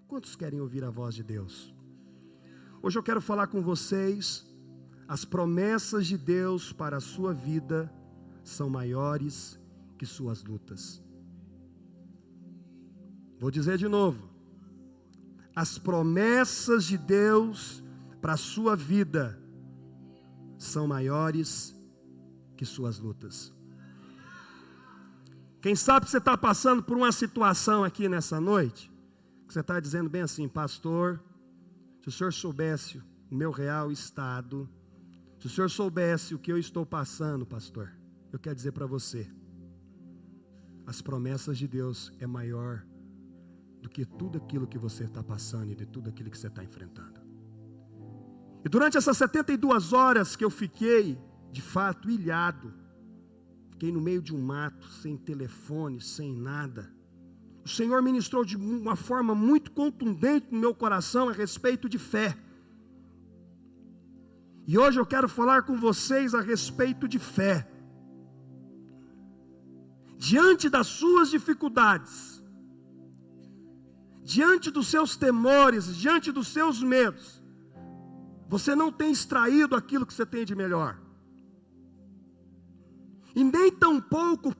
Quantos querem ouvir a voz de Deus? Hoje eu quero falar com vocês. As promessas de Deus para a sua vida são maiores que suas lutas. Vou dizer de novo. As promessas de Deus para a sua vida são maiores que suas lutas. Quem sabe você está passando por uma situação aqui nessa noite, que você está dizendo bem assim: pastor, se o senhor soubesse o meu real estado, se o senhor soubesse o que eu estou passando, pastor, eu quero dizer para você, as promessas de Deus é maior do que tudo aquilo que você está passando e de tudo aquilo que você está enfrentando. E durante essas 72 horas que eu fiquei, de fato, ilhado, fiquei no meio de um mato, sem telefone, sem nada, o Senhor ministrou de uma forma muito contundente no meu coração a respeito de fé. E hoje eu quero falar com vocês a respeito de fé. Diante das suas dificuldades, diante dos seus temores, diante dos seus medos, você não tem extraído aquilo que você tem de melhor. E nem tampouco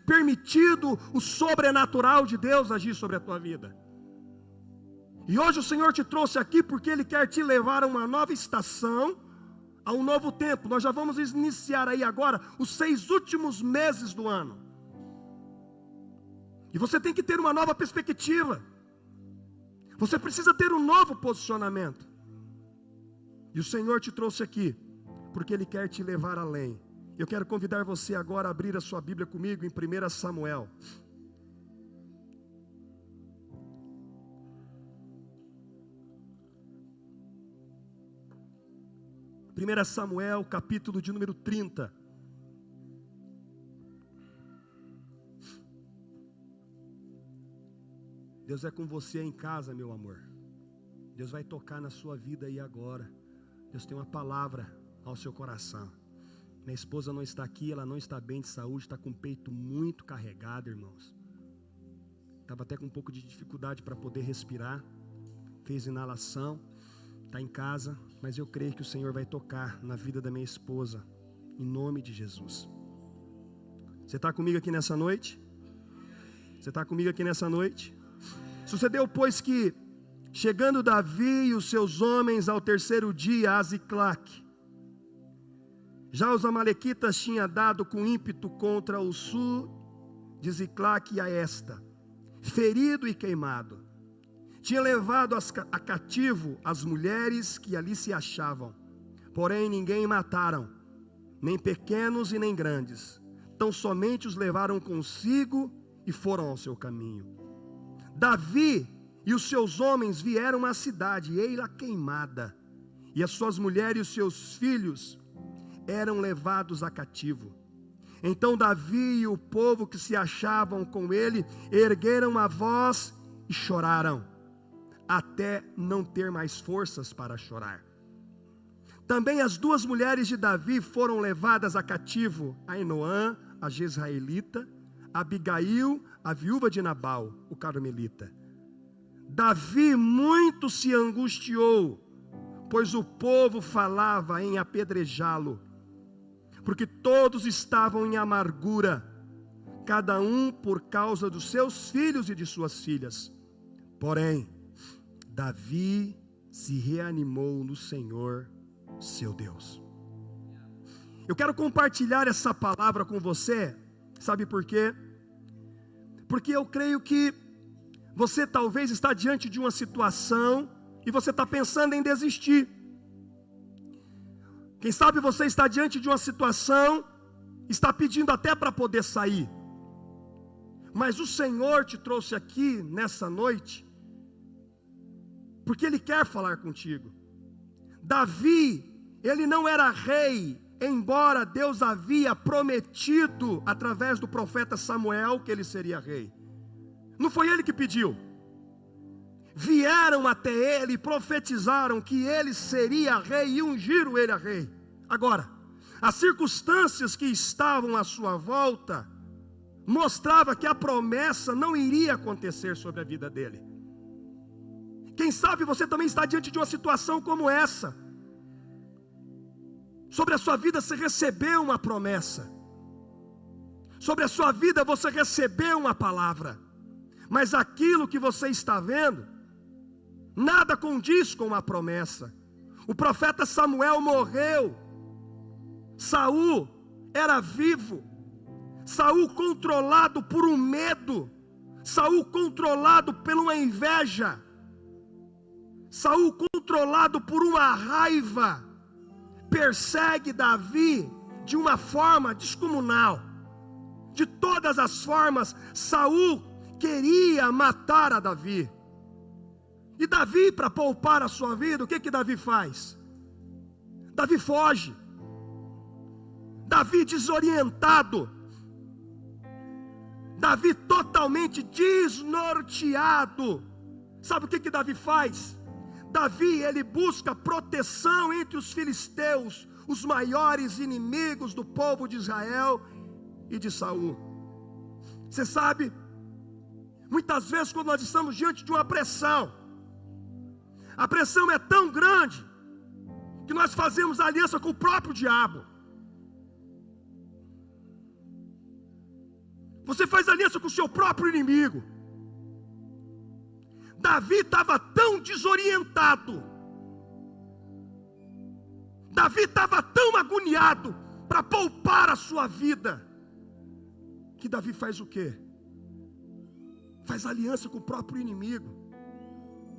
permitido o sobrenatural de Deus agir sobre a tua vida. E hoje o Senhor te trouxe aqui porque Ele quer te levar a uma nova estação, a um novo tempo. Nós já vamos iniciar aí agora os 6 últimos meses do ano. E você tem que ter uma nova perspectiva. Você precisa ter um novo posicionamento. E o Senhor te trouxe aqui porque Ele quer te levar além. Eu quero convidar você agora a abrir a sua Bíblia comigo em 1 Samuel. Primeira Samuel, capítulo de número 30. Deus é com você em casa, meu amor. Deus vai tocar na sua vida aí agora. Deus tem uma palavra ao seu coração. Minha esposa não está aqui, ela não está bem de saúde, está com o peito muito carregado, irmãos. Estava até com um pouco de dificuldade para poder respirar. Fez inalação, está em casa, mas eu creio que o Senhor vai tocar na vida da minha esposa, em nome de Jesus. Você está comigo aqui nessa noite? Você está comigo aqui nessa noite? Sucedeu, pois, que, chegando Davi e os seus homens ao 3º dia a Ziclague, já os amalequitas tinham dado com ímpeto contra o sul de Ziclague e a esta, ferido e queimado. Tinha levado a cativo as mulheres que ali se achavam, porém ninguém mataram, nem pequenos e nem grandes, tão somente os levaram consigo e foram ao seu caminho. Davi e os seus homens vieram à cidade, e ei-la queimada, e as suas mulheres e os seus filhos eram levados a cativo. Então Davi e o povo que se achavam com ele ergueram a voz e choraram, até não ter mais forças para chorar. Também as 2 mulheres de Davi foram levadas a cativo, Ainoã, a jezraelita, Abigail, a viúva de Nabal, o carmelita. Davi muito se angustiou, pois o povo falava em apedrejá-lo, porque todos estavam em amargura, cada um por causa dos seus filhos e de suas filhas. Porém, Davi se reanimou no Senhor, seu Deus. Eu quero compartilhar essa palavra com você, sabe por quê? Porque eu creio que você talvez está diante de uma situação e você está pensando em desistir. Quem sabe você está diante de uma situação, está pedindo até para poder sair. Mas o Senhor te trouxe aqui nessa noite, porque Ele quer falar contigo. Davi, ele não era rei, embora Deus havia prometido através do profeta Samuel que ele seria rei. Não foi ele que pediu. Vieram até ele e profetizaram que ele seria rei e ungiram ele a rei. Agora, as circunstâncias que estavam à sua volta mostrava que a promessa não iria acontecer sobre a vida dele. quem sabe você também está diante de uma situação como essa. Sobre a sua vida você recebeu uma promessa. Sobre a sua vida você recebeu uma palavra. Mas aquilo que você está vendo, nada condiz com a promessa. O profeta Samuel morreu. Saul era vivo. Saul controlado por um medo. Saul controlado por uma inveja. Saul controlado por uma raiva. Persegue Davi de uma forma descomunal. De todas as formas, Saul queria matar a Davi. E Davi, para poupar a sua vida, o que Davi faz? Davi foge. Davi desorientado. Davi totalmente desnorteado. Sabe o que Davi faz? Davi, ele busca proteção entre os filisteus, os maiores inimigos do povo de Israel e de Saul. Você sabe, muitas vezes quando nós estamos diante de uma pressão, a pressão é tão grande, que nós fazemos aliança com o próprio diabo. Você faz aliança com o seu próprio inimigo. Davi estava tão desorientado, Davi estava tão agoniado para poupar a sua vida, que Davi faz o quê? Faz aliança com o próprio inimigo.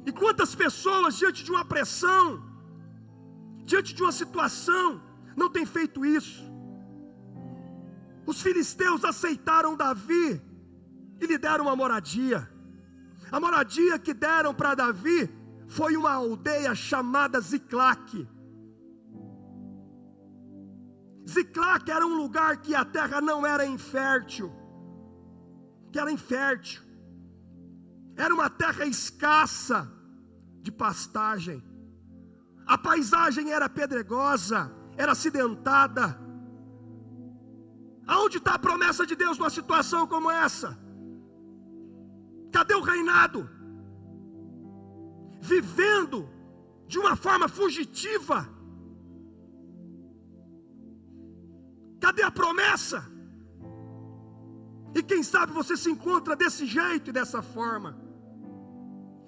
E quantas pessoas diante de uma pressão, diante de uma situação, não têm feito isso? Os filisteus aceitaram Davi e lhe deram uma moradia. A moradia que deram para Davi foi uma aldeia chamada Ziclac. Ziclac era um lugar que a terra não era infértil, que era infértil. Era uma terra escassa de pastagem. A paisagem era pedregosa, era acidentada. Aonde está a promessa de Deus numa situação como essa? Cadê o reinado? Vivendo de uma forma fugitiva. Cadê a promessa? E quem sabe você se encontra desse jeito e dessa forma.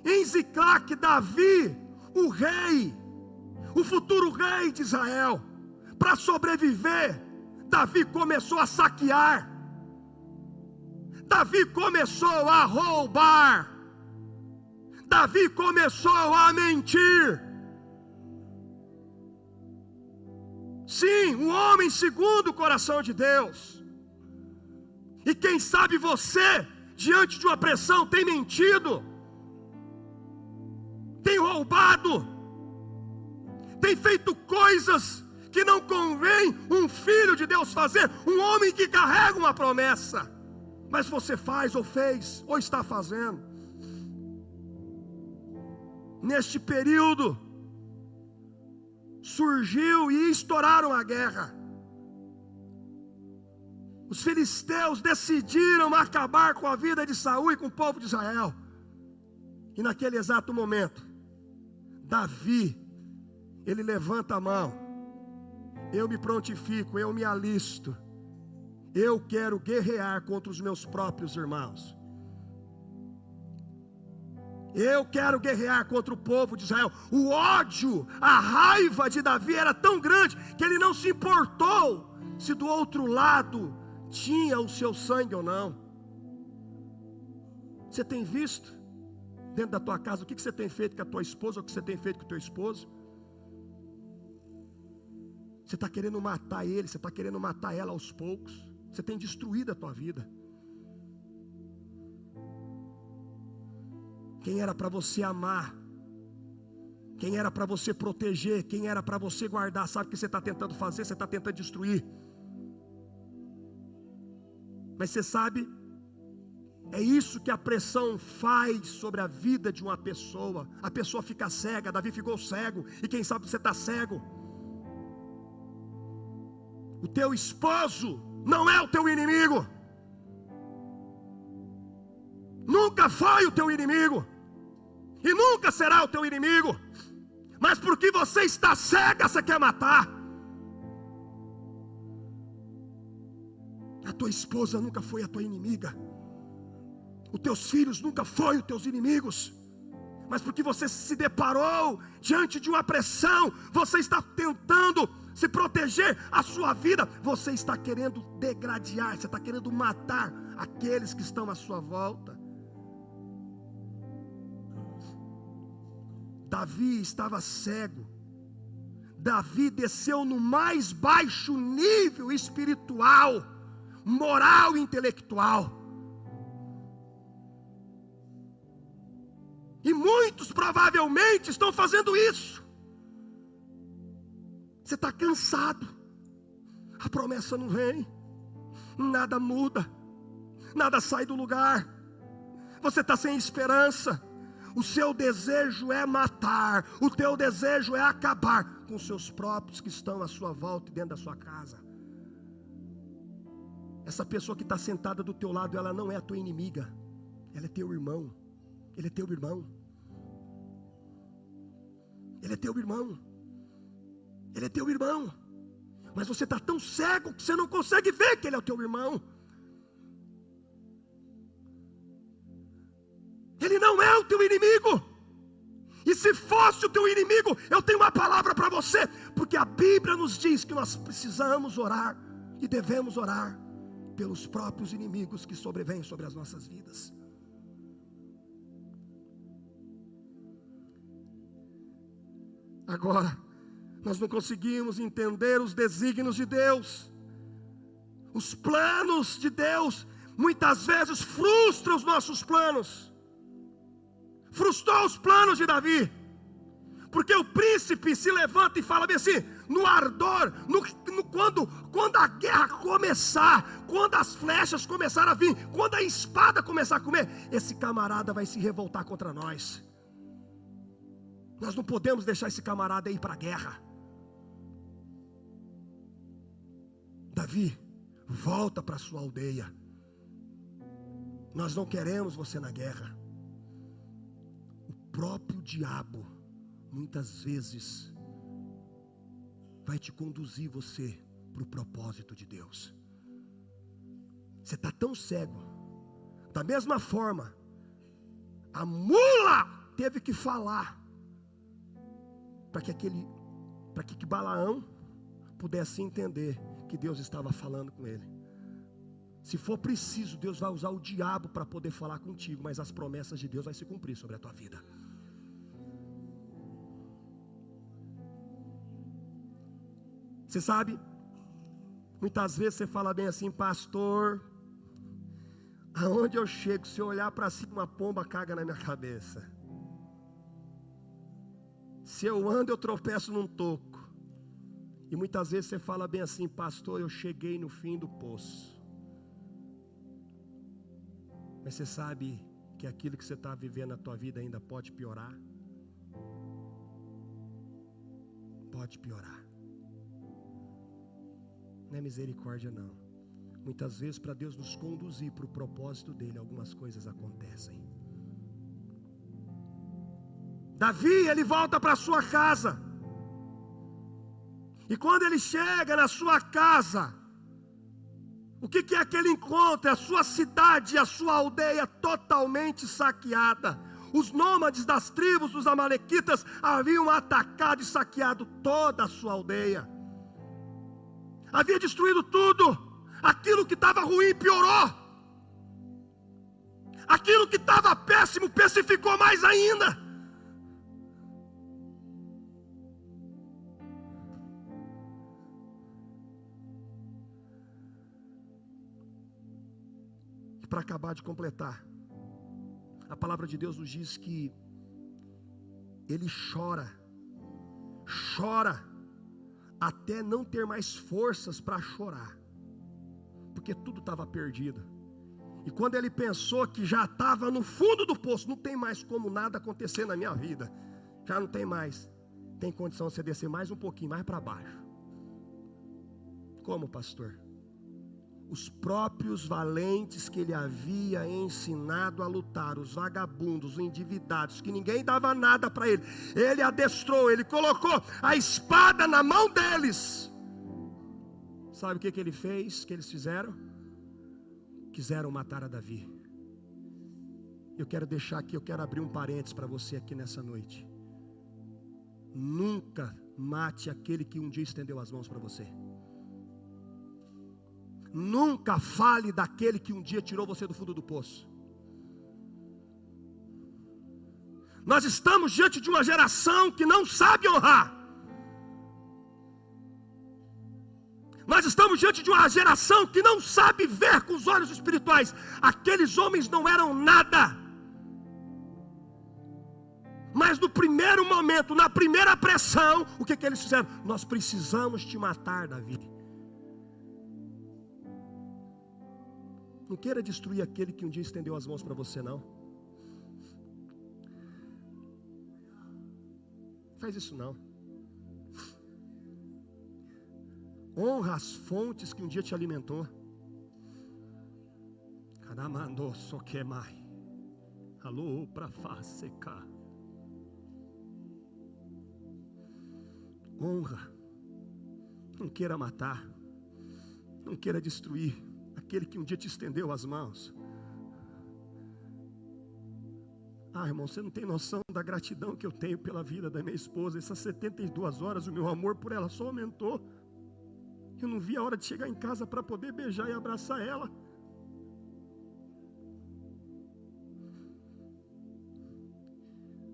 Em Ziclac, Davi, o rei, o futuro rei de Israel, para sobreviver, Davi começou a saquear. Davi começou a roubar. Davi começou a mentir. Sim, um homem segundo o coração de Deus. E quem sabe você, diante de uma pressão, tem mentido, tem roubado, tem feito coisas que não convém um filho de Deus fazer, um homem que carrega uma promessa. Mas você faz, ou fez, ou está fazendo. Neste período, surgiu e estouraram a guerra. Os filisteus decidiram acabar com a vida de Saul e com o povo de Israel. E naquele exato momento, Davi, ele levanta a mão. Eu me prontifico, eu me alisto. Eu quero guerrear contra os meus próprios irmãos. Eu quero guerrear contra o povo de Israel. O ódio, a raiva de Davi era tão grande que ele não se importou se do outro lado tinha o seu sangue ou não. Você tem visto dentro da tua casa o que você tem feito com a tua esposa, ou o que você tem feito com o teu esposo? Você está querendo matar ele, você está querendo matar ela aos poucos. Você tem destruído a tua vida. Quem era para você amar, quem era para você proteger, quem era para você guardar, sabe o que você está tentando fazer? Você está tentando destruir. Mas você sabe, é isso que a pressão faz sobre a vida de uma pessoa. A pessoa fica cega. Davi ficou cego. E quem sabe você está cego. O teu esposo não é o teu inimigo. Nunca foi o teu inimigo. e nunca será o teu inimigo, mas porque você está cega, você quer matar. A tua esposa nunca foi a tua inimiga, os teus filhos nunca foram os teus inimigos, mas porque você se deparou diante de uma pressão, você está tentando se proteger a sua vida, você está querendo degradar, você está querendo matar aqueles que estão à sua volta. Davi estava cego. Davi desceu no mais baixo nível espiritual, moral e intelectual. E muitos provavelmente estão fazendo isso. Você está cansado, a promessa não vem, nada muda, nada sai do lugar, você está sem esperança. O seu desejo é matar, o teu desejo é acabar com os seus próprios que estão à sua volta e dentro da sua casa. Essa pessoa que está sentada do teu lado, ela não é a tua inimiga, ela é teu irmão, ele é teu irmão, ele é teu irmão, ele é teu irmão, mas você está tão cego que você não consegue ver que ele é o teu irmão. Ele não é o teu inimigo. E se fosse o teu inimigo, eu tenho uma palavra para você, porque a Bíblia nos diz que nós precisamos orar e devemos orar pelos próprios inimigos que sobrevêm sobre as nossas vidas. Agora, nós não conseguimos entender os desígnios de Deus, os planos de Deus, muitas vezes frustram os nossos planos. Frustrou os planos de Davi, porque o príncipe se levanta e fala bem assim, no ardor, quando a guerra começar, quando as flechas começarem a vir, quando a espada começar a comer, esse camarada vai se revoltar contra nós. Nós não podemos deixar esse camarada ir para a guerra. Davi, volta para a sua aldeia, nós não queremos você na guerra. O próprio diabo muitas vezes vai te conduzir você para o propósito de Deus. Você está tão cego. Da mesma forma, a mula teve que falar para que Balaão pudesse entender que Deus estava falando com ele. Se for preciso, Deus vai usar o diabo para poder falar contigo, mas as promessas de Deus vão se cumprir sobre a tua vida. Você sabe, muitas vezes você fala bem assim, pastor, aonde eu chego, se eu olhar para cima, uma pomba caga na minha cabeça. Se eu ando, eu tropeço num toco. E muitas vezes você fala bem assim, pastor, eu cheguei no fim do poço. Mas você sabe que aquilo que você está vivendo na tua vida ainda pode piorar? Pode piorar. Não é misericórdia não. Muitas vezes para Deus nos conduzir para o propósito dele, algumas coisas acontecem. Davi, ele volta para sua casa. E quando ele chega na sua casa, o que é aquele encontro? É a sua cidade, a sua aldeia totalmente saqueada. Os nômades das tribos dos amalequitas haviam atacado e saqueado toda a sua aldeia. Havia destruído tudo. Aquilo que estava ruim piorou. Aquilo que estava péssimo pessimou mais ainda. E para acabar de completar, a palavra de Deus nos diz que ele chora até não ter mais forças para chorar, porque tudo estava perdido. E quando ele pensou que já estava no fundo do poço, não tem mais como nada acontecer na minha vida, já não tem mais, tem condição de você descer mais um pouquinho, mais para baixo. Como, pastor? os próprios valentes que ele havia ensinado a lutar, os vagabundos, os endividados, que ninguém dava nada para ele, ele adestrou, ele colocou a espada na mão deles. Sabe o que ele fez, que eles fizeram? Quiseram matar a Davi. Eu quero deixar aqui, eu quero abrir um parênteses para você aqui nessa noite. Nunca mate aquele que um dia estendeu as mãos para você. Nunca fale daquele que um dia tirou você do fundo do poço. Nós estamos diante de uma geração que não sabe honrar. Nós estamos diante de uma geração que não sabe ver com os olhos espirituais. Aqueles homens não eram nada. Mas no primeiro momento, na primeira pressão, o que eles fizeram? Nós precisamos te matar, Davi. Não queira destruir aquele que um dia estendeu as mãos para você, não. Faz isso não. Honra as fontes que um dia te alimentou. Caramando soquemai. Alô, pra secar. Honra. Não queira matar. Não queira destruir aquele que um dia te estendeu as mãos. Ah, irmão, você não tem noção da gratidão que eu tenho pela vida da minha esposa. Essas 72 horas, o meu amor por ela só aumentou. Eu não vi a hora de chegar em casa para poder beijar e abraçar ela.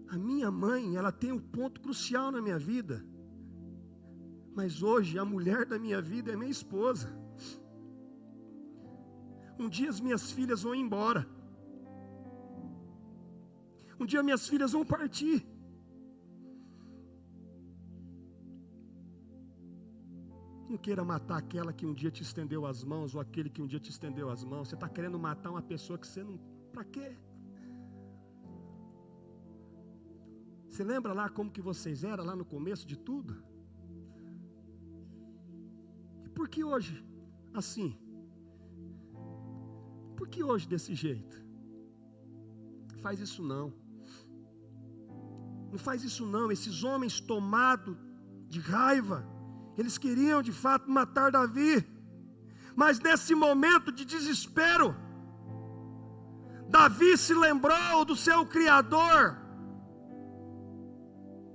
A minha mãe, ela tem um ponto crucial na minha vida. Mas hoje a mulher da minha vida é minha esposa. Um dia as minhas filhas vão embora. Um dia minhas filhas vão partir. Não queira matar aquela que um dia te estendeu as mãos, ou aquele que um dia te estendeu as mãos. Você está querendo matar uma pessoa que você não... Para quê? Você lembra lá como que vocês eram, lá no começo de tudo? E por que hoje assim? Por que hoje desse jeito? Faz isso não. Não faz isso não. Esses homens tomados de raiva, eles queriam de fato matar Davi. Mas nesse momento de desespero, Davi se lembrou do seu Criador.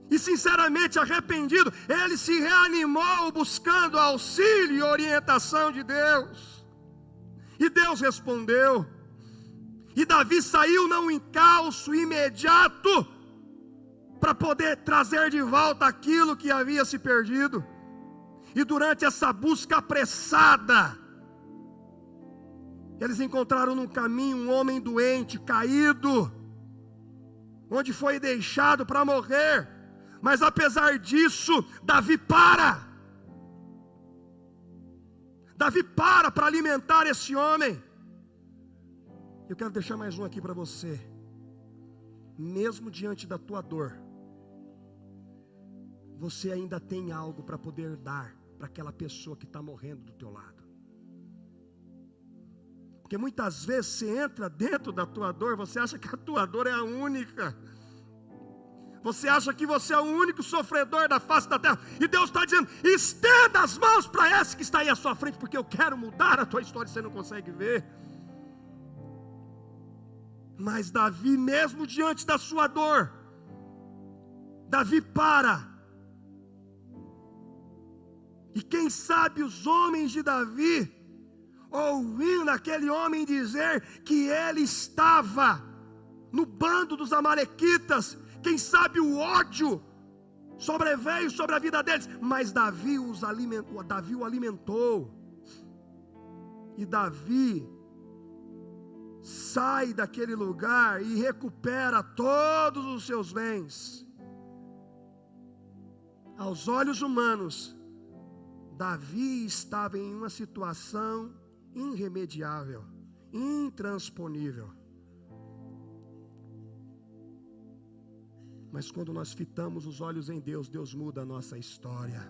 E sinceramente arrependido, ele se reanimou buscando auxílio e orientação de Deus. E Deus respondeu. E Davi saiu num encalço imediato para poder trazer de volta aquilo que havia se perdido. E durante essa busca apressada, eles encontraram no caminho um homem doente, caído, onde foi deixado para morrer. Mas apesar disso, Davi para. Davi para alimentar esse homem. Eu quero deixar mais um aqui para você. Mesmo diante da tua dor, você ainda tem algo para poder dar para aquela pessoa que está morrendo do teu lado. Porque muitas vezes você entra dentro da tua dor, você acha que a tua dor é a única. Você acha que você é o único sofredor da face da terra. E Deus está dizendo, estenda as mãos para esse que está aí à sua frente, porque eu quero mudar a tua história e você não consegue ver. Mas Davi, mesmo diante da sua dor, Davi para. E quem sabe os homens de Davi, ouvindo aquele homem dizer que ele estava no bando dos amalequitas, quem sabe o ódio sobreveio sobre a vida deles, mas Davi o alimentou. E Davi sai daquele lugar e recupera todos os seus bens. Aos olhos humanos, Davi estava em uma situação irremediável, intransponível. Mas quando nós fitamos os olhos em Deus, Deus muda a nossa história.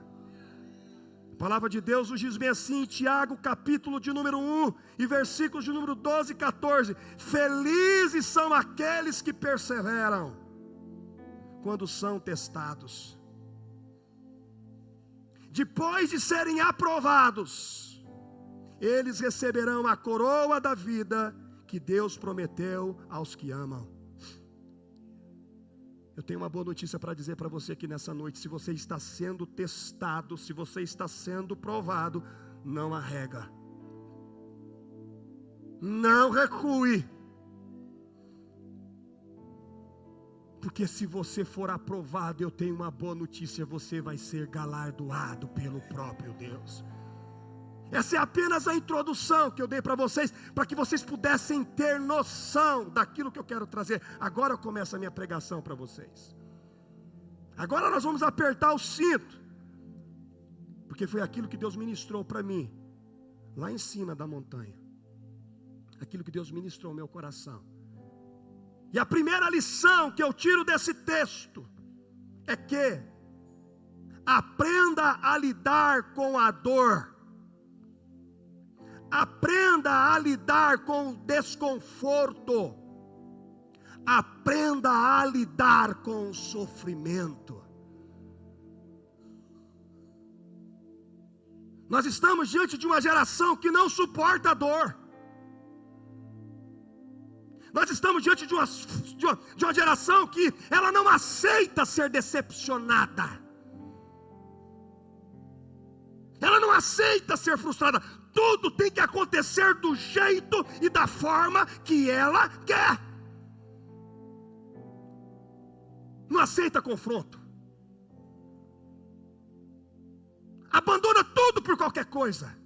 A palavra de Deus nos diz bem assim, em Tiago, capítulo de número 1, e versículos de número 12 e 14. Felizes são aqueles que perseveram, quando são testados. Depois de serem aprovados, eles receberão a coroa da vida que Deus prometeu aos que amam. Eu tenho uma boa notícia para dizer para você aqui nessa noite. Se você está sendo testado, se você está sendo provado, não arrega, não recue, porque se você for aprovado, eu tenho uma boa notícia, você vai ser galardoado pelo próprio Deus. Essa é apenas a introdução que eu dei para vocês, para que vocês pudessem ter noção daquilo que eu quero trazer. Agora começa a minha pregação para vocês. Agora nós vamos apertar o cinto, porque foi aquilo que Deus ministrou para mim, lá em cima da montanha. Aquilo que Deus ministrou ao meu coração. E a primeira lição que eu tiro desse texto é que aprenda a lidar com a dor. Aprenda a lidar com o desconforto. Aprenda a lidar com o sofrimento. Nós estamos diante de uma geração que não suporta a dor. Nós estamos diante de uma geração que ela não aceita ser decepcionada. Ela não aceita ser frustrada. Tudo tem que acontecer do jeito e da forma que ela quer. Não aceita confronto. Abandona tudo por qualquer coisa.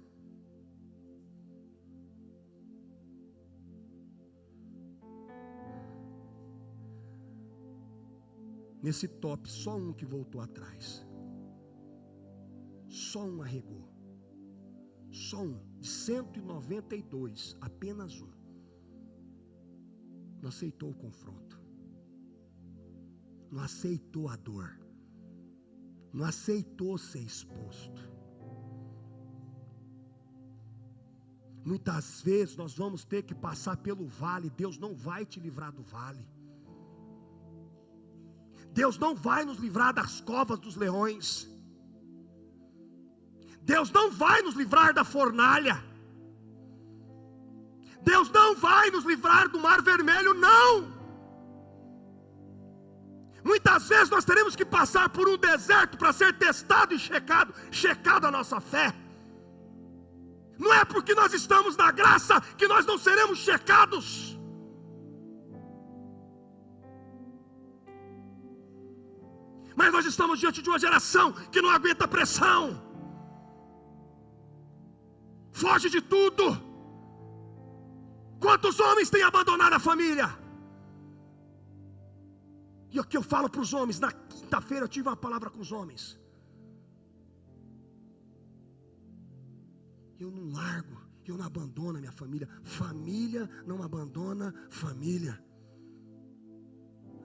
Nesse top, só um que voltou atrás. Só um arregou. Só um, de 192, apenas um. Não aceitou o confronto. Não aceitou a dor. Não aceitou ser exposto. Muitas vezes nós vamos ter que passar pelo vale. Deus não vai te livrar do vale. Deus não vai nos livrar das covas dos leões. Deus não vai nos livrar da fornalha. Deus não vai nos livrar do mar vermelho, não. Muitas vezes nós teremos que passar por um deserto para ser testado e checado a nossa fé. Não é porque nós estamos na graça que nós não seremos checados. Mas nós estamos diante de uma geração que não aguenta pressão. Foge de tudo. Quantos homens têm abandonado a família? E o que eu falo para os homens, na quinta-feira eu tive uma palavra com os homens. Eu não largo, eu não abandono a minha família. Família não abandona família.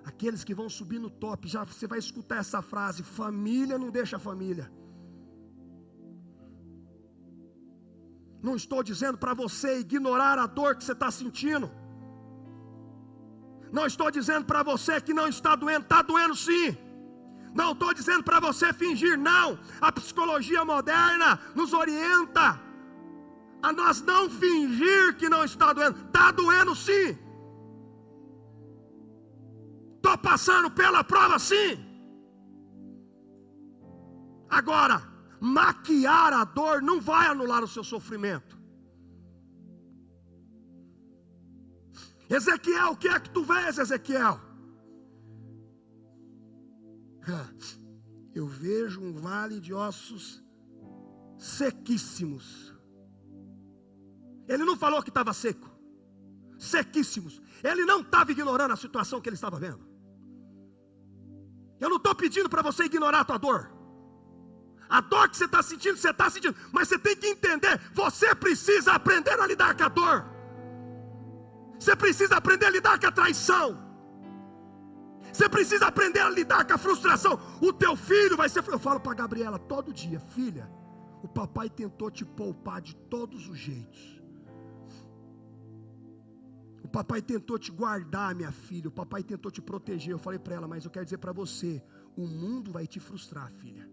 Aqueles que vão subir no top, já você vai escutar essa frase: família não deixa a família. Não estou dizendo para você ignorar a dor que você está sentindo. Não estou dizendo para você que não está doendo sim. Não estou dizendo para você fingir, não. A psicologia moderna nos orienta a nós não fingir que não está doendo. Está doendo sim. Estou passando pela prova sim. Agora, maquiar a dor não vai anular o seu sofrimento. Ezequiel, o que é que tu vês, Ezequiel? Eu vejo um vale de ossos sequíssimos. Ele não falou que estava seco. Sequíssimos. Ele não estava ignorando a situação que ele estava vendo. Eu não estou pedindo para você ignorar a tua dor. A dor que você está sentindo, você está sentindo. Mas você tem que entender, você precisa aprender a lidar com a dor. Você precisa aprender a lidar com a traição. Você precisa aprender a lidar com a frustração. O teu filho vai ser... Eu falo para a Gabriela todo dia: filha, O papai tentou te poupar de todos os jeitos. O papai tentou te guardar, minha filha. O papai tentou te proteger. Eu falei para ela, mas eu quero dizer para você, o mundo vai te frustrar, filha.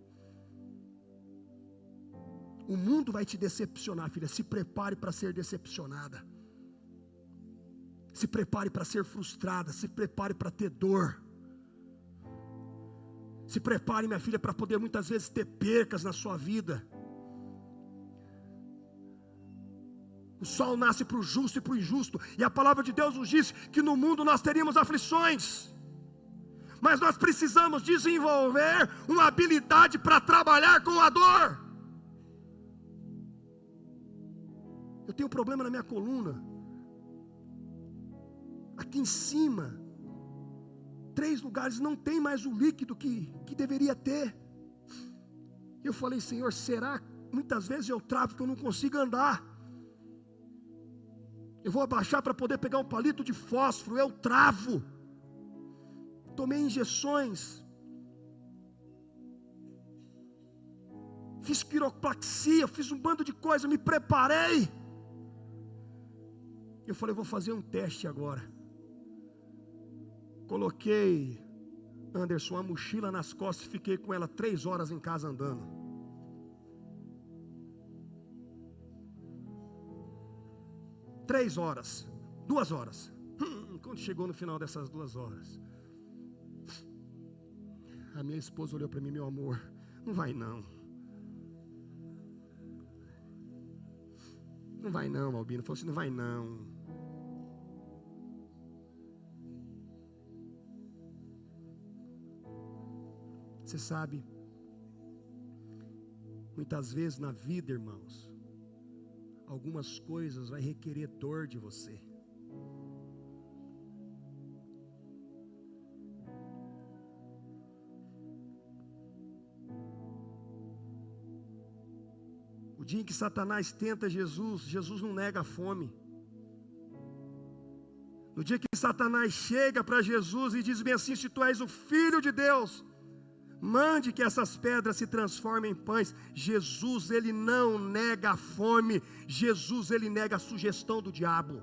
O mundo vai te decepcionar, filha. Se prepare para ser decepcionada. Se prepare para ser frustrada. Se prepare para ter dor. Se prepare, minha filha, para poder muitas vezes ter percas na sua vida. O sol nasce para o justo e para o injusto. E a palavra de Deus nos diz que no mundo nós teríamos aflições. Mas nós precisamos desenvolver uma habilidade para trabalhar com a dor. Eu tenho um problema na minha coluna. Aqui em cima, 3 lugares não tem mais o líquido que deveria ter. Eu falei, Senhor, será? Muitas vezes eu travo que eu não consigo andar. Eu vou abaixar para poder pegar um palito de fósforo, eu travo. Tomei injeções. Fiz quiropraxia, fiz um bando de coisa, me preparei. Eu falei, vou fazer um teste agora. Coloquei, Anderson, uma mochila nas costas e fiquei com ela 3 horas em casa andando. Três horas, 2 horas. Quando chegou no final dessas 2 horas, a minha esposa olhou para mim, meu amor, não vai não. Não vai não, Albino. Falou assim, não vai não. Você sabe, muitas vezes na vida, irmãos, algumas coisas vai requerer dor de você. O dia em que Satanás tenta Jesus, Jesus não nega a fome. No dia que Satanás chega para Jesus e diz bem assim, se tu és o Filho de Deus, mande que essas pedras se transformem em pães. Jesus, ele não nega a fome. Jesus, ele nega a sugestão do diabo.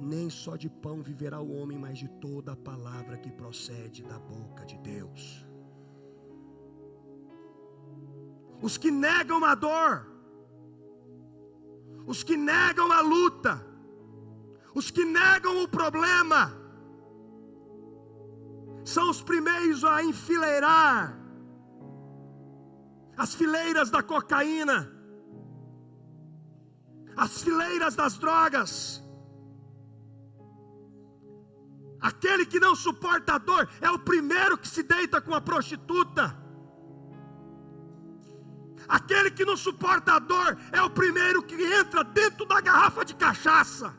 Nem só de pão viverá o homem, mas de toda a palavra que procede da boca de Deus. Os que negam a dor, os que negam a luta, os que negam o problema, são os primeiros a enfileirar as fileiras da cocaína, as fileiras das drogas. Aquele que não suporta a dor é o primeiro que se deita com a prostituta. Aquele que não suporta a dor é o primeiro que entra dentro da garrafa de cachaça.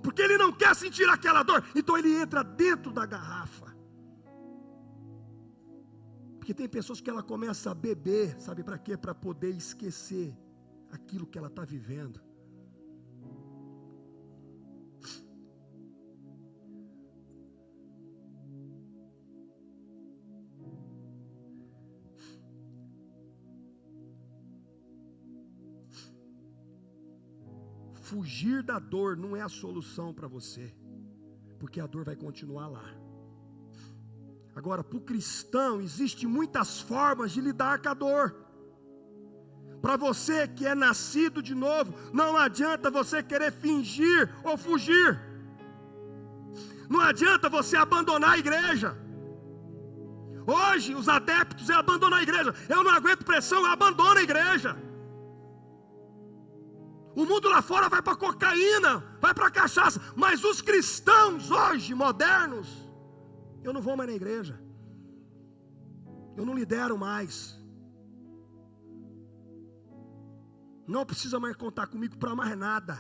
Porque ele não quer sentir aquela dor, então ele entra dentro da garrafa. Porque tem pessoas que ela começa a beber, sabe para quê? Para poder esquecer aquilo que ela está vivendo. Fugir da dor não é a solução para você, porque a dor vai continuar lá. Agora, para o cristão, existem muitas formas de lidar com a dor. Para você que é nascido de novo, não adianta você querer fingir ou fugir. Não adianta você abandonar a igreja. Hoje, os adeptos abandonam a igreja. Eu não aguento pressão, eu abandono a igreja. O mundo lá fora vai para cocaína, vai para cachaça, mas os cristãos hoje, modernos, eu não vou mais na igreja, eu não lidero mais, não precisa mais contar comigo para mais nada.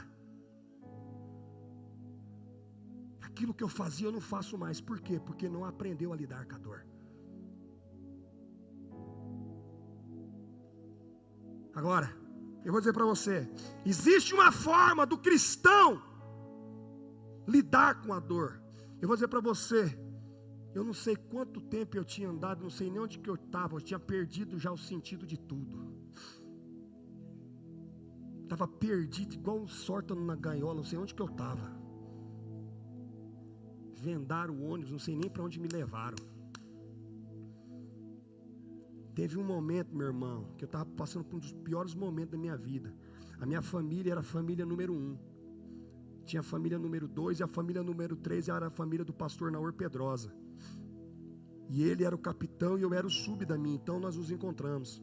Aquilo que eu fazia eu não faço mais. Por quê? Porque não aprendeu a lidar com a dor. Agora, eu vou dizer para você, existe uma forma do cristão lidar com a dor. Eu vou dizer para você, Eu não sei quanto tempo eu tinha andado, não sei nem onde que eu estava, eu tinha perdido já o sentido de tudo. Estava perdido, igual um sórtano na gaiola, não sei onde que eu estava. Vendaram o ônibus, não sei nem para onde me levaram. Teve um momento, meu irmão, que eu estava passando por um dos piores momentos da minha vida. A minha família era a família número 1. Tinha a família número 2 e a família número 3 era a família do pastor Naor Pedrosa. E ele era o capitão e eu era o sub da minha, então nós nos encontramos.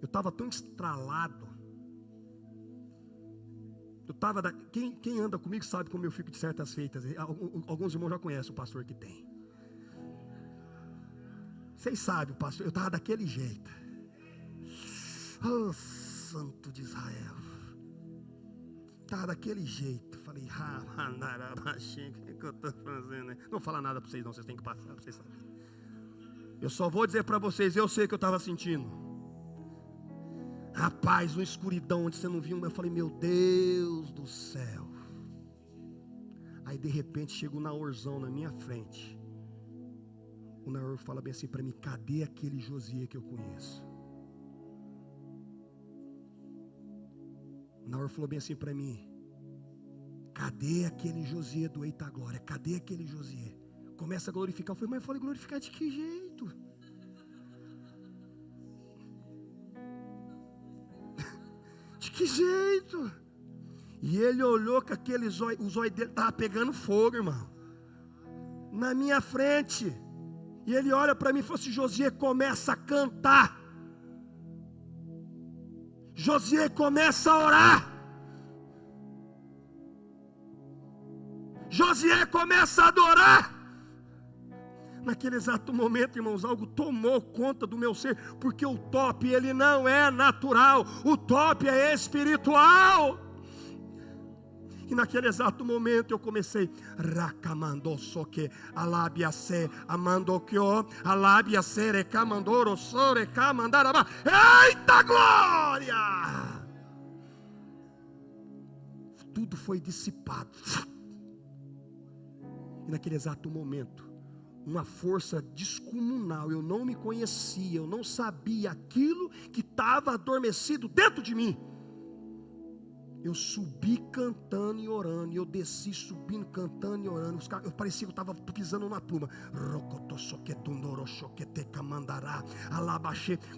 Eu estava tão estralado. Quem anda comigo sabe como eu fico de certas feitas. Alguns irmãos já conhecem o pastor que tem. Vocês sabem, pastor, eu estava daquele jeito. Oh, Santo de Israel. Estava daquele jeito. Falei, o que eu estou fazendo? Não vou falar nada para vocês não, vocês têm que passar, para vocês saberem. Eu só vou dizer para vocês, eu sei o que eu estava sentindo. Rapaz, uma escuridão onde você não viu, eu falei, meu Deus do céu. Aí de repente chega o Naorzão na minha frente. O Naor fala bem assim para mim, cadê aquele Josias que eu conheço? O Naor falou bem assim para mim, cadê aquele Josias do Eita Glória? Cadê aquele Josias? Começa a glorificar. Eu falei, mas eu falei, glorificar de que jeito? De que jeito? E ele olhou com aquele zóio, o zóio dele estava pegando fogo, irmão, na minha frente. E ele olha para mim e fala assim, Josias, começa a cantar. Josias, começa a orar. Josias, começa a adorar. Naquele exato momento, irmãos, algo tomou conta do meu ser, porque o top, ele não é natural, o top é espiritual. E naquele exato momento eu comecei, Rakamando soque, alabia se, amandokyo, alabia se, recamandoro, sore, camandaraba, eita glória! Tudo foi dissipado. E naquele exato momento, uma força descomunal, eu não me conhecia, eu não sabia aquilo que estava adormecido dentro de mim. Eu subi cantando e orando, e eu desci subindo, cantando e orando. Eu parecia que eu estava pisando na pluma.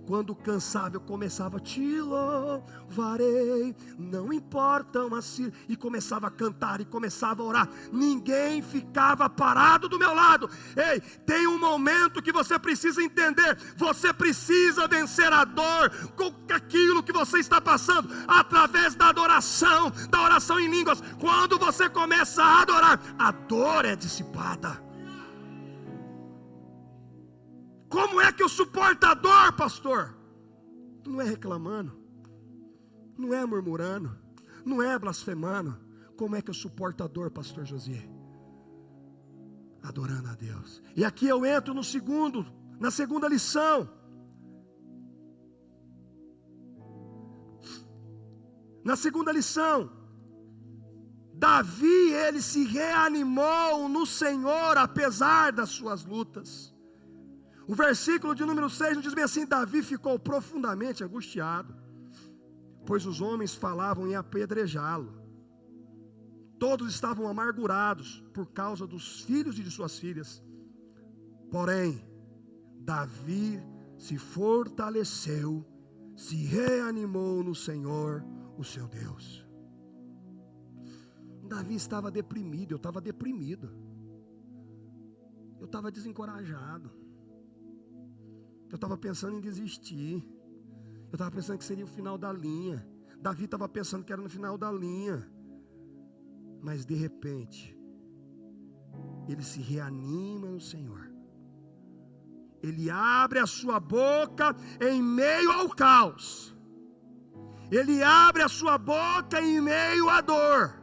Quando cansava, eu começava, te louvarei, não importam as circunstâncias. E começava a cantar e começava a orar. Ninguém ficava parado do meu lado. Ei, tem um momento que você precisa entender. Você precisa vencer a dor com aquilo que você está passando, através da adoração. Da oração em línguas. Quando você começa a adorar, a dor é dissipada. Como é que eu suporto a dor, pastor? Não é reclamando, não é murmurando, não é blasfemando. Como é que eu suporto a dor, pastor Josias? Adorando a Deus. E aqui eu entro na segunda lição. Na segunda lição, Davi, ele se reanimou no Senhor, apesar das suas lutas. O versículo de número 6 nos diz bem assim, Davi ficou profundamente angustiado, pois os homens falavam em apedrejá-lo. Todos estavam amargurados por causa dos filhos e de suas filhas. Porém, Davi se fortaleceu, se reanimou no Senhor, o seu Deus. Davi estava deprimido, eu estava deprimido, eu estava desencorajado, eu estava pensando em desistir, eu estava pensando que seria o final da linha. Davi estava pensando que era no final da linha, mas de repente ele se reanima no Senhor. Ele abre a sua boca em meio ao caos. Ele abre a sua boca em meio à dor.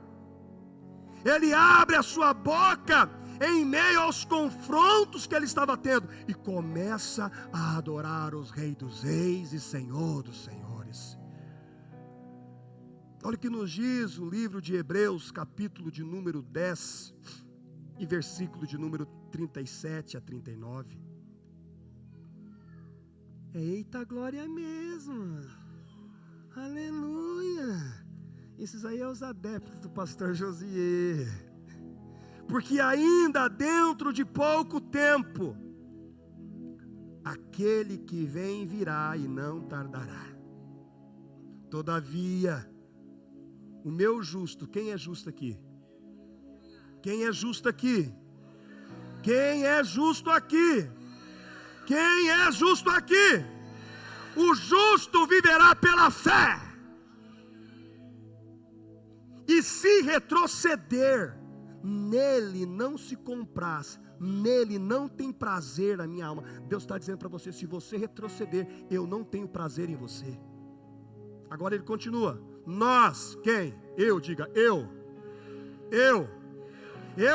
Ele abre a sua boca em meio aos confrontos que ele estava tendo. E começa a adorar os Reis dos Reis e Senhor dos Senhores. Olha o que nos diz o livro de Hebreus, capítulo de número 10. e versículo de número 37 a 39. Eita, glória mesmo. Aleluia. Esses aí são os adeptos do pastor Josiê. Porque ainda dentro de pouco tempo, aquele que vem virá e não tardará. Todavia, o meu justo, quem é justo aqui? Quem é justo aqui? Quem é justo aqui? Quem é justo aqui? O justo viverá pela fé. E se retroceder, nele não se compraz, nele não tem prazer a minha alma. Deus está dizendo para você: se você retroceder, eu não tenho prazer em você. Agora ele continua: nós, quem? Eu, diga, eu,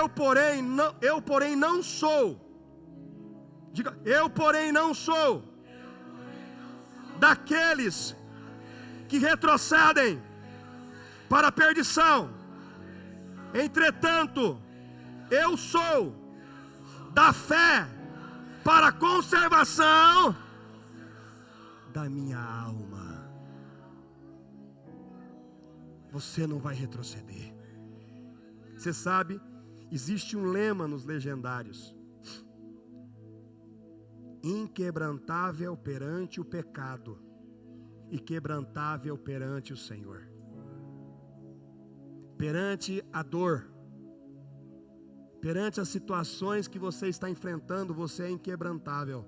porém não sou. Diga, eu porém não sou daqueles que retrocedem para a perdição. Entretanto, eu sou da fé para a conservação da minha alma. Você não vai retroceder. Você sabe, existe um lema nos legendários: inquebrantável perante o pecado e quebrantável perante o Senhor. Perante a dor, perante as situações que você está enfrentando, você é inquebrantável.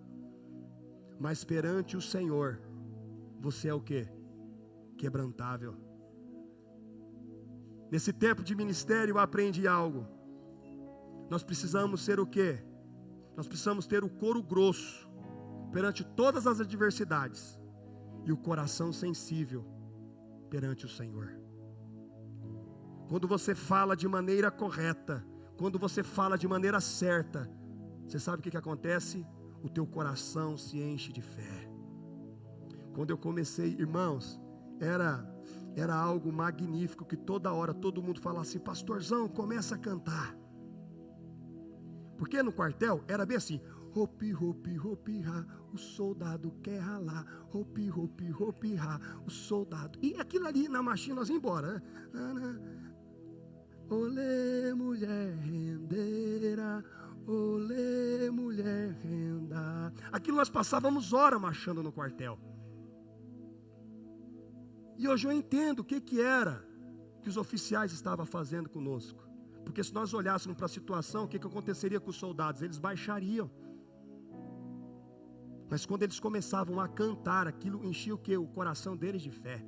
Mas perante o Senhor, você é o quê? Quebrantável. Nesse tempo de ministério eu aprendi algo. Nós precisamos ser o quê? Nós precisamos ter o couro grosso perante todas as adversidades e o coração sensível perante o Senhor. Quando você fala de maneira correta, quando você fala de maneira certa, você sabe o que acontece? O teu coração se enche de fé. Quando eu comecei, irmãos, era algo magnífico, que toda hora todo mundo falava assim: pastorzão, começa a cantar. Porque no quartel era bem assim: hopi, hopi, hopi, ha, o soldado quer ralar, hopi, hopi, hopi, ha, o soldado. E aquilo ali na marchinha nós íamos embora, né? Olê, mulher rendeira, olê, mulher renda. Aquilo nós passávamos horas marchando no quartel. E hoje eu entendo o que era que os oficiais estavam fazendo conosco. Porque se nós olhássemos para a situação, o que aconteceria com os soldados? Eles baixariam. Mas quando eles começavam a cantar, aquilo enchia o quê? O coração deles de fé.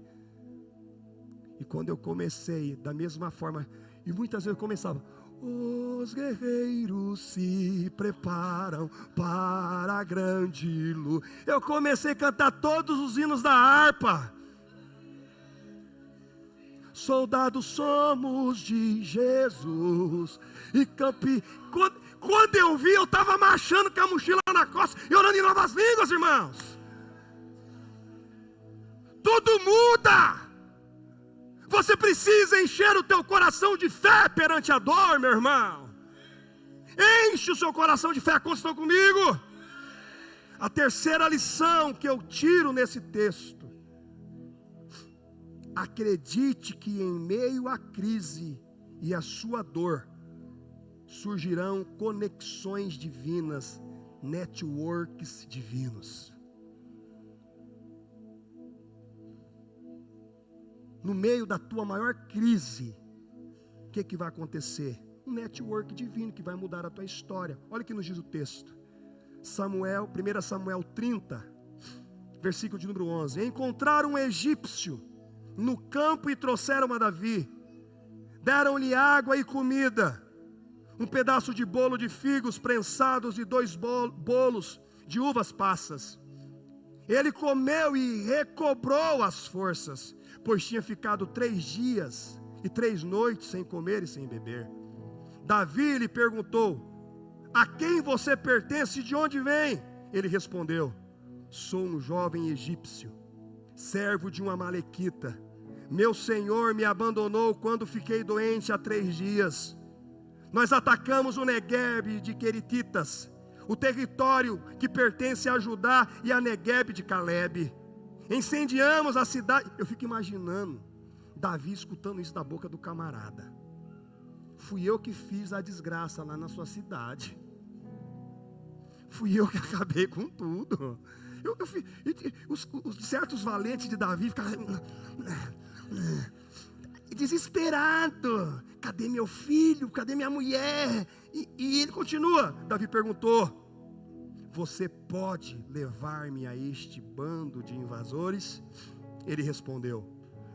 E quando eu comecei, da mesma forma, e muitas vezes eu começava: os guerreiros se preparam para a grande luta. Eu comecei a cantar todos os hinos da harpa. Soldados somos de Jesus. E quando eu vi, eu estava marchando com a mochila na costa e orando em novas línguas, irmãos. Tudo muda. Você precisa encher o teu coração de fé perante a dor, meu irmão. Enche o seu coração de fé. Quantos estão comigo? A terceira lição que eu tiro nesse texto: acredite que em meio à crise e à sua dor surgirão conexões divinas, networks divinos. No meio da tua maior crise, o que vai acontecer? Um network divino que vai mudar a tua história. Olha o que nos diz o texto. 1 Samuel 30, versículo de número 11. Encontraram um egípcio no campo e trouxeram a Davi. Deram-lhe água e comida, um pedaço de bolo de figos prensados e 2 bolos de uvas passas. Ele comeu e recobrou as forças, pois tinha ficado 3 dias e 3 noites sem comer e sem beber. Davi lhe perguntou: a quem você pertence e de onde vem? Ele respondeu: sou um jovem egípcio, servo de uma amalequita. Meu senhor me abandonou quando fiquei doente há 3 dias. Nós atacamos o Negueb de Querititas, o território que pertence a Judá, e a Negueb de Calebe. Incendiamos a cidade. Eu fico imaginando Davi escutando isso da boca do camarada. Fui eu que fiz a desgraça lá na sua cidade. Fui eu que acabei com tudo. Os certos valentes de Davi ficaram desesperado. Cadê meu filho? Cadê minha mulher? E ele continua. Davi perguntou: você pode levar-me a este bando de invasores? Ele respondeu: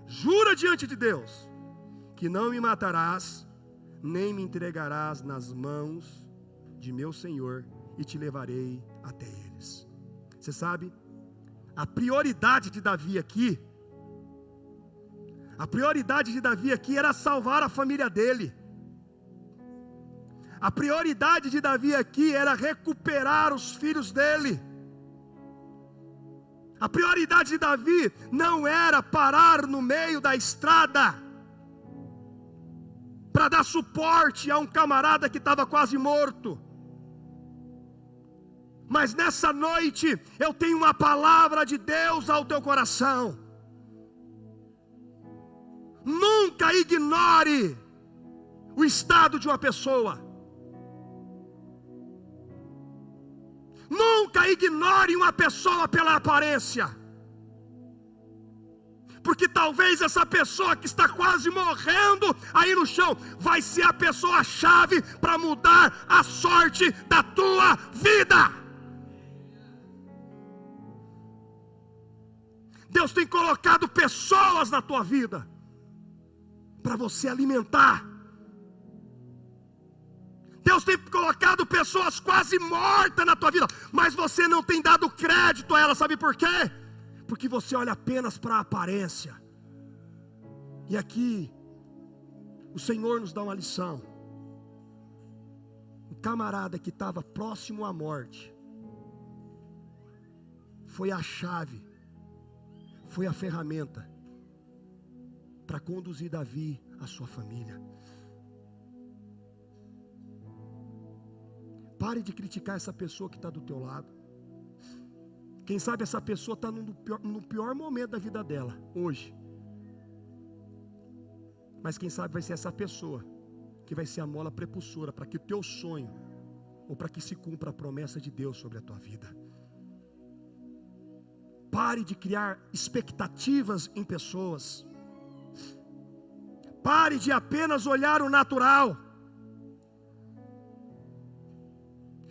jura diante de Deus que não me matarás, nem me entregarás nas mãos de meu senhor, e te levarei até eles. Você sabe, a prioridade de Davi aqui era salvar a família dele. A prioridade de Davi aqui era recuperar os filhos dele. A prioridade de Davi não era parar no meio da estrada para dar suporte a um camarada que estava quase morto. Mas nessa noite eu tenho uma palavra de Deus ao teu coração. Nunca ignore o estado de uma pessoa. Nunca ignore uma pessoa pela aparência. Porque talvez essa pessoa que está quase morrendo aí no chão vai ser a pessoa-chave para mudar a sorte da tua vida. Deus tem colocado pessoas na tua vida para você alimentar. Deus tem colocado pessoas quase mortas na tua vida, mas você não tem dado crédito a elas. Sabe por quê? Porque você olha apenas para a aparência. E aqui o Senhor nos dá uma lição. Um camarada que estava próximo à morte foi a chave, foi a ferramenta para conduzir Davi, a sua família. Pare de criticar essa pessoa que está do teu lado. Quem sabe essa pessoa está no pior momento da vida dela, hoje. Mas quem sabe vai ser essa pessoa que vai ser a mola prepulsora para que o teu sonho, ou para que se cumpra a promessa de Deus sobre a tua vida. Pare de criar expectativas em pessoas. Pare de apenas olhar o natural.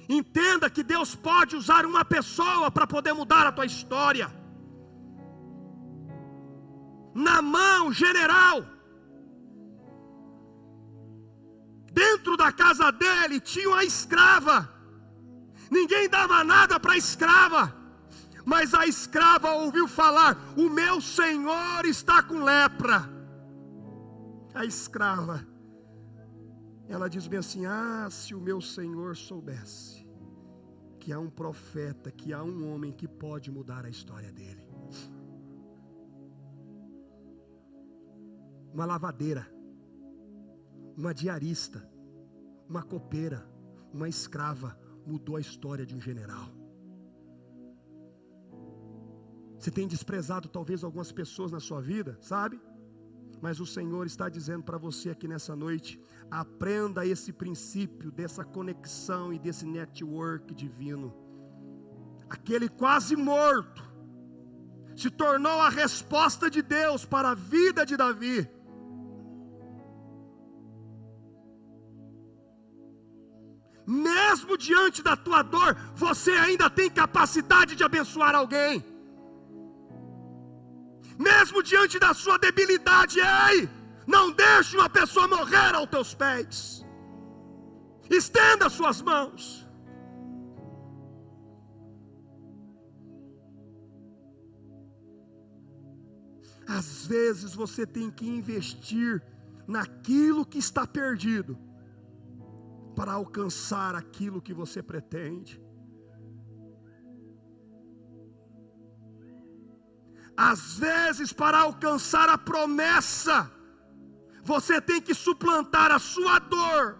Entenda que Deus pode usar uma pessoa para poder mudar a tua história. Naamã, general, dentro da casa dele tinha uma escrava. Ninguém dava nada para a escrava, mas a escrava ouviu falar: o meu senhor está com lepra. A escrava, ela diz bem assim: ah, se o meu senhor soubesse que há um profeta, que há um homem que pode mudar a história dele. Uma lavadeira, uma diarista, uma copeira, uma escrava mudou a história de um general. Você tem desprezado talvez algumas pessoas na sua vida, sabe? Mas o Senhor está dizendo para você aqui nessa noite: aprenda esse princípio dessa conexão e desse network divino. Aquele quase morto se tornou a resposta de Deus para a vida de Davi. Mesmo diante da tua dor, você ainda tem capacidade de abençoar alguém. Mesmo diante da sua debilidade, ei, não deixe uma pessoa morrer aos teus pés. Estenda as suas mãos. Às vezes você tem que investir naquilo que está perdido para alcançar aquilo que você pretende. Às vezes, para alcançar a promessa, você tem que suplantar a sua dor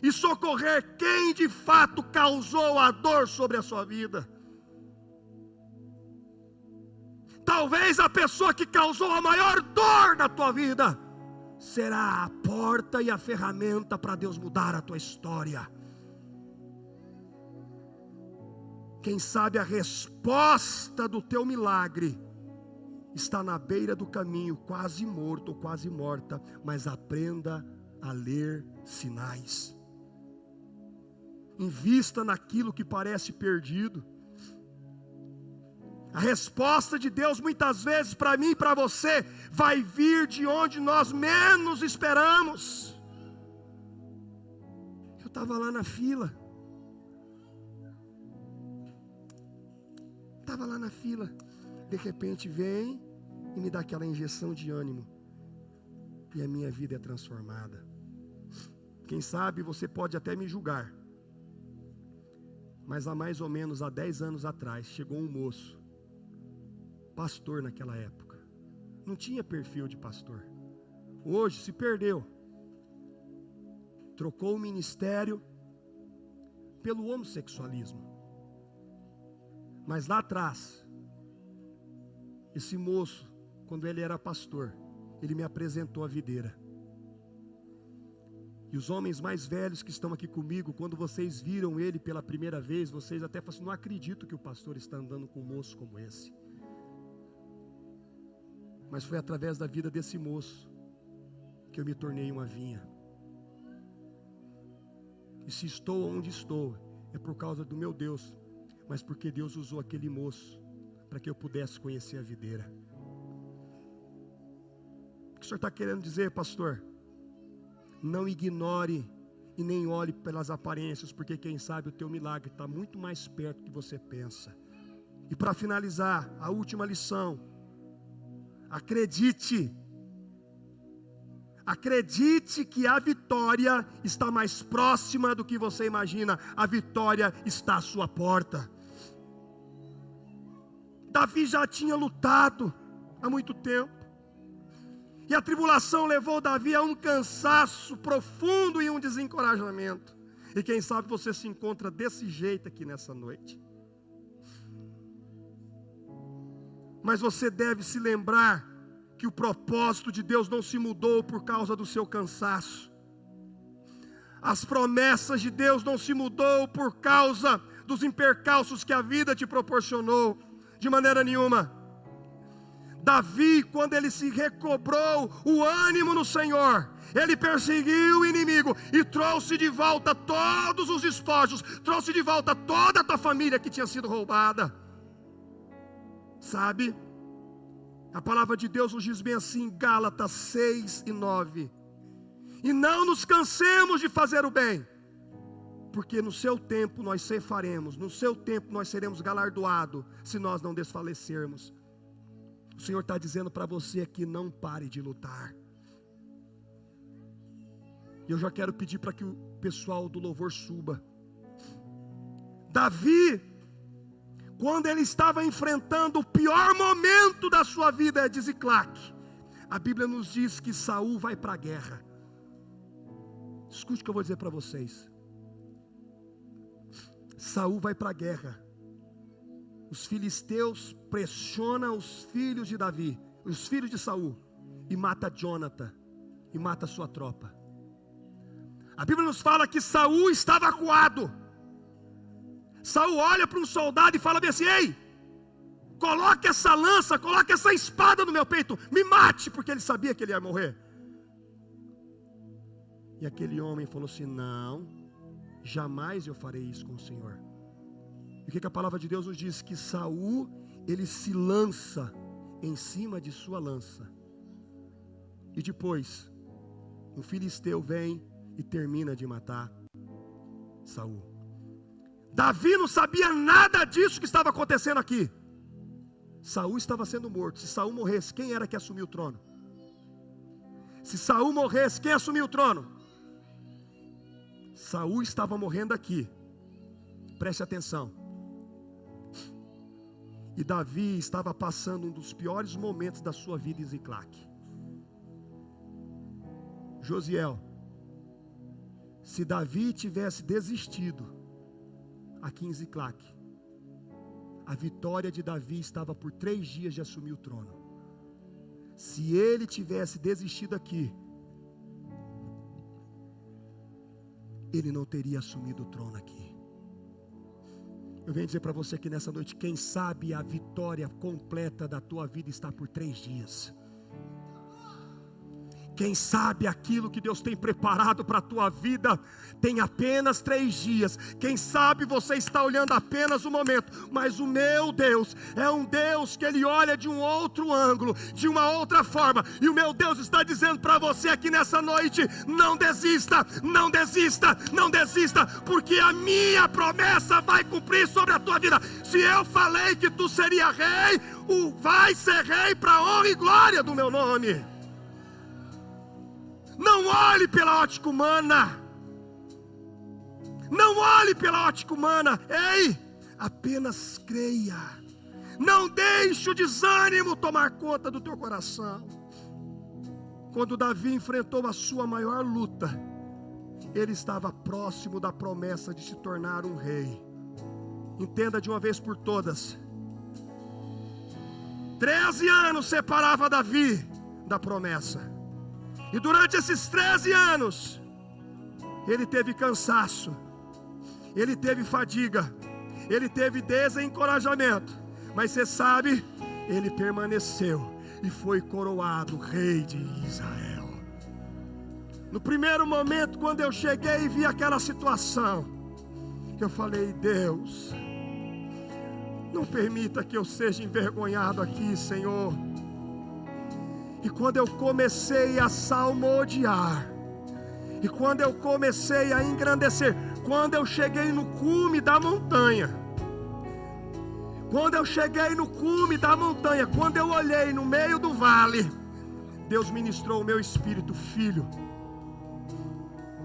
e socorrer quem de fato causou a dor sobre a sua vida. Talvez a pessoa que causou a maior dor na tua vida será a porta e a ferramenta para Deus mudar a tua história. Quem sabe a resposta do teu milagre está na beira do caminho, quase morto ou quase morta, mas aprenda a ler sinais. Invista naquilo que parece perdido. A resposta de Deus muitas vezes para mim e para você vai vir de onde nós menos esperamos. Eu estava lá na fila. De repente vem e me dá aquela injeção de ânimo. E a minha vida é transformada. Quem sabe você pode até me julgar. Mas há mais ou menos 10 anos atrás, chegou um moço, pastor naquela época. Não tinha perfil de pastor. Hoje se perdeu. Trocou o ministério pelo homossexualismo. Mas lá atrás, esse moço, quando ele era pastor, ele me apresentou a videira. E os homens mais velhos que estão aqui comigo, quando vocês viram ele pela primeira vez, vocês até falam assim: não acredito que o pastor está andando com um moço como esse. Mas foi através da vida desse moço que eu me tornei uma vinha. E se estou onde estou, é por causa do meu Deus, mas porque Deus usou aquele moço para que eu pudesse conhecer a videira. O que o senhor está querendo dizer, pastor? Não ignore e nem olhe pelas aparências, porque quem sabe o teu milagre está muito mais perto do que você pensa. E para finalizar, a última lição: acredite que a vitória está mais próxima do que você imagina. A vitória está à sua porta. Davi já tinha lutado há muito tempo, e a tribulação levou Davi a um cansaço profundo e um desencorajamento. E quem sabe você se encontra desse jeito aqui nessa noite. Mas você deve se lembrar que o propósito de Deus não se mudou por causa do seu cansaço. As promessas de Deus não se mudou por causa dos percalços que a vida te proporcionou. De maneira nenhuma. Davi, quando ele se recobrou o ânimo no Senhor, ele perseguiu o inimigo e trouxe de volta todos os despojos, trouxe de volta toda a tua família que tinha sido roubada. Sabe? A palavra de Deus nos diz bem assim, Gálatas 6:9. E não nos cansemos de fazer o bem, porque no seu tempo nós ceifaremos, no seu tempo nós seremos galardoados, se nós não desfalecermos. O Senhor está dizendo para você aqui: não pare de lutar. E eu já quero pedir para que o pessoal do louvor suba. Davi, quando ele estava enfrentando o pior momento da sua vida de Ziclac, a Bíblia nos diz que Saul vai para a guerra. Escute o que eu vou dizer para vocês. Saul vai para a guerra. Os filisteus pressionam os filhos de Davi, os filhos de Saul, e mata Jonathan, e mata a sua tropa. A Bíblia nos fala que Saul estava acuado. Saul olha para um soldado e fala bem assim: ei, coloque essa lança, coloque essa espada no meu peito, me mate, porque ele sabia que ele ia morrer. E aquele homem falou assim: não, jamais eu farei isso com o Senhor. E o que a palavra de Deus nos diz? Que Saul, ele se lança em cima de sua lança. E depois, um filisteu vem e termina de matar Saul. Davi não sabia nada disso que estava acontecendo aqui. Saul estava sendo morto. Se Saul morresse, quem era que assumiu o trono? Se Saul morresse, quem assumiu o trono? Saul estava morrendo aqui. Preste atenção. E Davi estava passando um dos piores momentos da sua vida em Ziclac. Josiel, Se Davi tivesse desistido aqui em Ziclac, a vitória de Davi estava por 3 dias de assumir o trono. Se ele tivesse desistido aqui, ele não teria assumido o trono aqui. Eu venho dizer para você que nessa noite, quem sabe a vitória completa da tua vida está por 3 dias. Quem sabe aquilo que Deus tem preparado para a tua vida tem apenas 3 dias. Quem sabe você está olhando apenas o momento, mas o meu Deus é um Deus que Ele olha de um outro ângulo, de uma outra forma. E o meu Deus está dizendo para você aqui nessa noite: não desista, não desista, não desista, porque a minha promessa vai cumprir sobre a tua vida. Se eu falei que tu seria rei, vai ser rei para a honra e glória do meu nome. Não olhe pela ótica humana. Não olhe pela ótica humana. Ei, apenas creia. Não deixe o desânimo tomar conta do teu coração. Quando Davi enfrentou a sua maior luta, ele estava próximo da promessa de se tornar um rei. Entenda de uma vez por todas: 13 anos separava Davi da promessa. E durante esses 13 anos, ele teve cansaço, ele teve fadiga, ele teve desencorajamento. Mas você sabe, ele permaneceu e foi coroado rei de Israel. No primeiro momento, quando eu cheguei e vi aquela situação, eu falei: Deus, não permita que eu seja envergonhado aqui, Senhor. E quando eu comecei a salmodiar, e quando eu comecei a engrandecer, quando eu cheguei no cume da montanha, quando eu olhei no meio do vale, Deus ministrou o meu espírito: filho,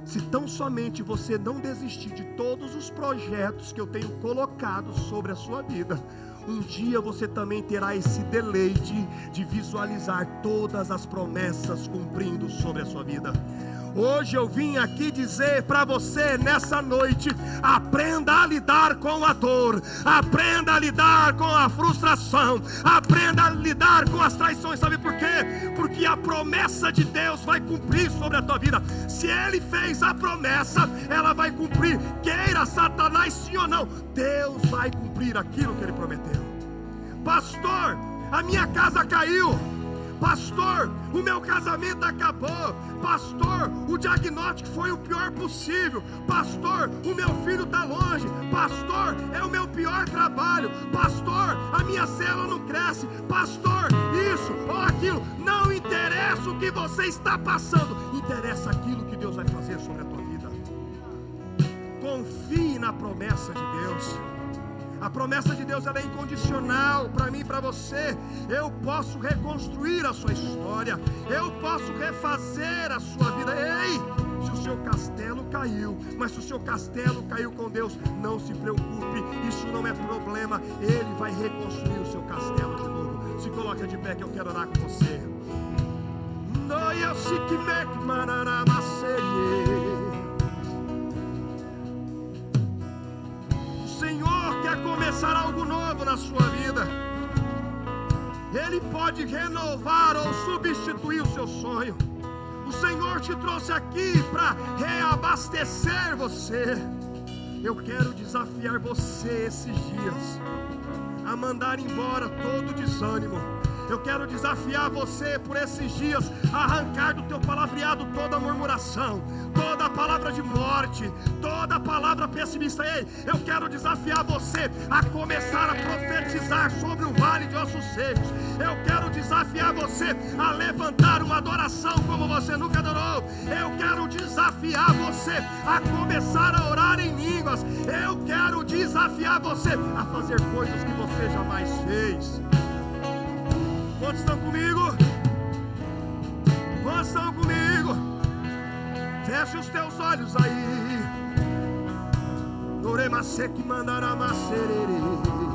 se tão somente você não desistir de todos os projetos que eu tenho colocado sobre a sua vida, um dia você também terá esse deleite de visualizar todas as promessas cumprindo sobre a sua vida. Hoje eu vim aqui dizer para você nessa noite: aprenda a lidar com a dor, aprenda a lidar com a frustração, aprenda a lidar com as traições. Sabe por quê? Porque a promessa de Deus vai cumprir sobre a tua vida. Se Ele fez a promessa, ela vai cumprir. Queira Satanás sim ou não, Deus vai cumprir aquilo que Ele prometeu. Pastor, a minha casa caiu. Pastor, o meu casamento acabou. Pastor, o diagnóstico foi o pior possível. Pastor, o meu filho está longe. Pastor, é o meu pior trabalho. Pastor, a minha célula não cresce. Pastor, isso ou aquilo. Não interessa o que você está passando, interessa aquilo que Deus vai fazer sobre a tua vida. Confie na promessa de Deus. A promessa de Deus ela é incondicional para mim e para você. Eu posso reconstruir a sua história, eu posso refazer a sua vida. Ei, se o seu castelo caiu, mas se o seu castelo caiu com Deus, não se preocupe, isso não é problema. Ele vai reconstruir o seu castelo de novo. Se coloca de pé que eu quero orar com você. Senhor quer começar algo novo na sua vida. Ele pode renovar ou substituir o seu sonho. O Senhor te trouxe aqui para reabastecer você. Eu quero desafiar você esses dias a mandar embora todo o desânimo. Eu quero desafiar você por esses dias a arrancar do teu palavreado toda a murmuração, toda a palavra de morte, toda a palavra pessimista. Ei, eu quero desafiar você a começar a profetizar sobre o vale de ossos secos. Eu quero desafiar você a levantar uma adoração como você nunca adorou. Eu quero desafiar você a começar a orar em línguas. Eu quero desafiar você a fazer coisas que você jamais fez. Quantos estão comigo? Quantos estão comigo? Feche os teus olhos aí. Norema seque mandará macerere.